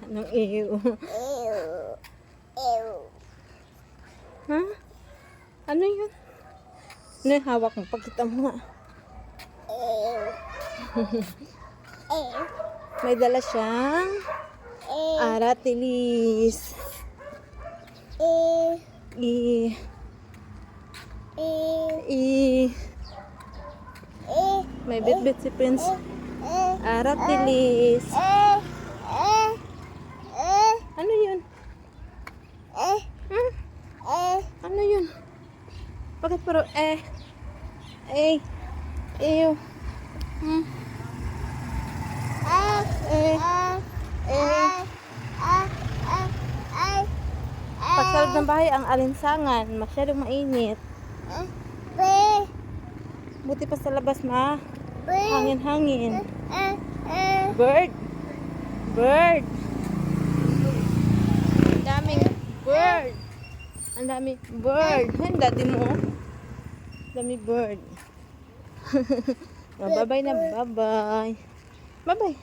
Anong ew? Ha? Ano yun? Ano yung hawak mo? Pagkita mo nga. May dala siyang aratilis. May bit-bit si Prince. Aratilis. Ano yun? Ano yun? Bakit paro ew. Pag sa loob ng bahay ang alinsangan, masyadong mainit. Buti pa sa labas hangin-hangin. Bird. Ang daming bird. Ang daming bird. Ang dati mo. Dami bird. Bye-bye na. Bye-bye.